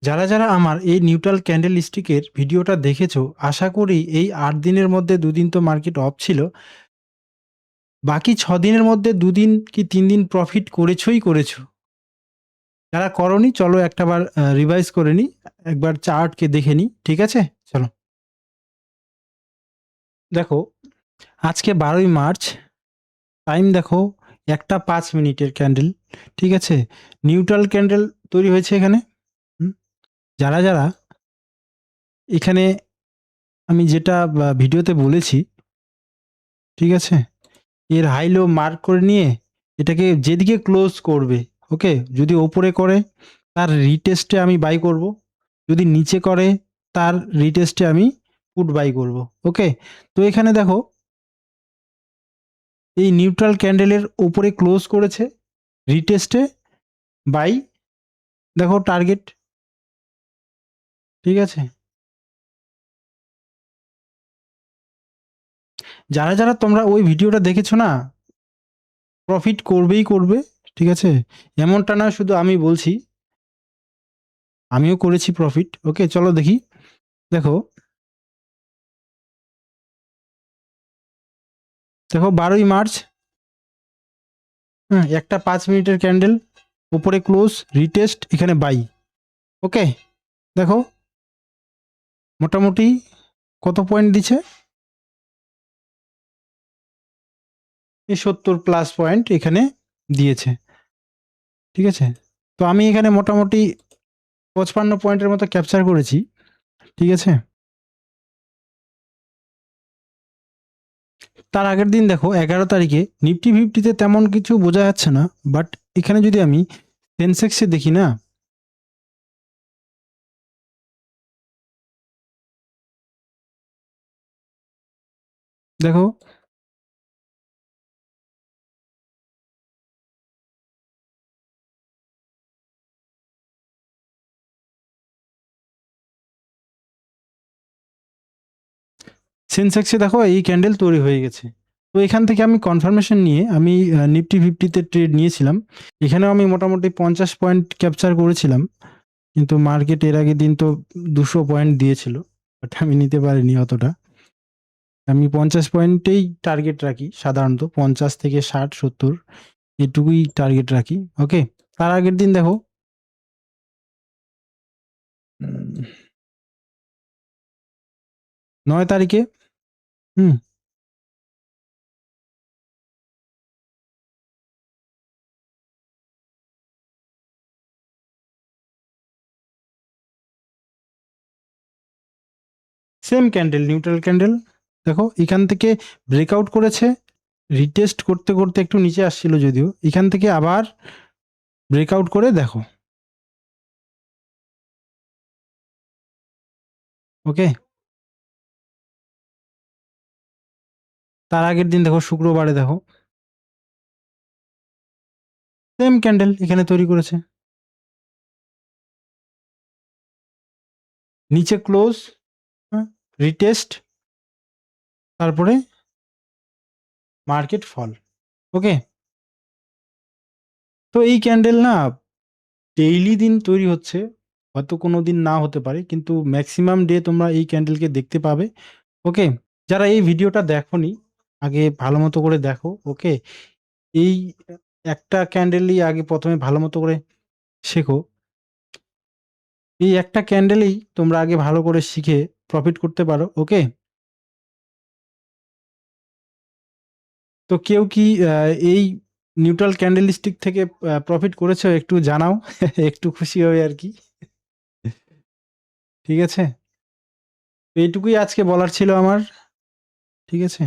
যারা, যারা আমার এই নিউট্রাল ক্যান্ডেল স্টিকের ভিডিওটা দেখেছো, আশা করি এই ৮ দিনের মধ্যে ২ দিন তো মার্কেট অফ ছিল। বাকি ৬ দিনের মধ্যে ২ দিন কি ৩ দিন প্রফিট করেছোই করেছো। যারা করোনি চলো একটাবার রিভাইজ করে নিই। একবার চার্টকে দেখে নিই। ঠিক আছে? চলো। দেখো, আজকে ১২ই মার্চ, টাইম দেখো ১টা ৫ মিনিটের ক্যান্ডেল। ঠিক আছে? নিউট্রাল ক্যান্ডেল তৈরি হয়েছে এখানে। হুম? যারা, যারা এখানে আমি যেটা ভিডিওতে বলেছি, ঠিক আছে? এর হাই লো মার্ক করে নিয়ে এটাকে যেদিকে ক্লোজ করবে, ওকে? যদি ওপরে করে তার রিটেস্টে আমি বাই করব। যদি নিচে করে তার রিটেস্টে আমি পুট বাই করব। ওকে? তো এখানে দেখো এই নিউট্রাল ক্যান্ডেলের উপরে ক্লোজ করেছে, রিটেস্টে বাই, দেখো টার্গেট। ঠিক আছে? যারা, যারা তোমরা ওই ভিডিওটা দেখেছো না, প্রফিট করবেই করবে। ঠিক আছে? এমনটা না শুধু আমি বলছি, আমিও করেছি প্রফিট। ওকে? চলো দেখি। দেখো, দেখো ১২ই মার্চ, হ্যাঁ, একটা ৫ মিনিটের ক্যান্ডেল, উপরে ক্লোজ, রিটেস্ট, এখানে বাই। ওকে? দেখো মোটামুটি কত পয়েন্ট দিচ্ছে? এই ৭০ প্লাস পয়েন্ট এখানে দিয়েছে। ঠিক আছে? তো আমি এখানে মোটামুটি ৫৫ পয়েন্টের মতো ক্যাপচার করেছি। ঠিক আছে? তার আগের দিন দেখো ১১ তারিখে নিফটি ফিফটিতে তেমন কিছু বোঝা যাচ্ছে না, বাট এখানে যদি আমি সেন্সেক্সে দেখি না, দেখো সেন্সেক্সে দেখো এই ক্যান্ডেল তৈরি হয়ে গেছে। তো এখান থেকে আমি কনফার্মেশন নিয়ে আমি নিফটি ফিফটিতে ট্রেড নিয়েছিলাম। এখানেও আমি মোটামুটি ৫০ পয়েন্ট ক্যাপচার করেছিলাম, কিন্তু মার্কেট এর আগের দিন তো ২০০ পয়েন্ট দিয়েছিল, বাট আমি নিতে পারিনি অতটা। আমি ৫০ পয়েন্টেই টার্গেট রাখি সাধারণত, ৫০ থেকে ৬০ ৭০ এটুকুই টার্গেট রাখি। ওকে? তার আগের দিন দেখো ৯ তারিখে, হুম, সেম ক্যান্ডেল, নিউট্রাল ক্যান্ডেল। দেখো এখান থেকে ব্রেকআউট করেছে, রিটেস্ট করতে করতে একটু নিচে আসছিল যদিও, এখান থেকে আবার ব্রেকআউট করে দেখো। ওকে? তার আগের দিন দেখো শুক্রবারে দেখো সেম ক্যান্ডেল এখানে তৈরি করেছে, নিচে ক্লোজ, রিটেস্ট, তারপরে মার্কেট ফল। ওকে? তো এই ক্যান্ডেল না ডেইলি দিন তৈরি হচ্ছে, হয়তো কোনো দিন না হতে পারে, কিন্তু ম্যাক্সিমাম ডে তোমরা এই ক্যান্ডেলকে দেখতে পাবে। ওকে? যারা এই ভিডিওটা দেখোনি, আগে ভালো মতো করে দেখো। ওকে? এই একটা ক্যান্ডেলই আগে প্রথমে ভালো মতো করে শেখো। এই একটা ক্যান্ডেলেই তোমরা আগে ভালো করে শিখে প্রফিট করতে পারো। ওকে? তো কেউ কি এই নিউট্রাল ক্যান্ডেল স্টিক থেকে প্রফিট করেছো? একটু জানাও। একটু খুশি হবে আর কি। ঠিক আছে? এইটুকুই আজকে বলার ছিল আমার। ঠিক আছে?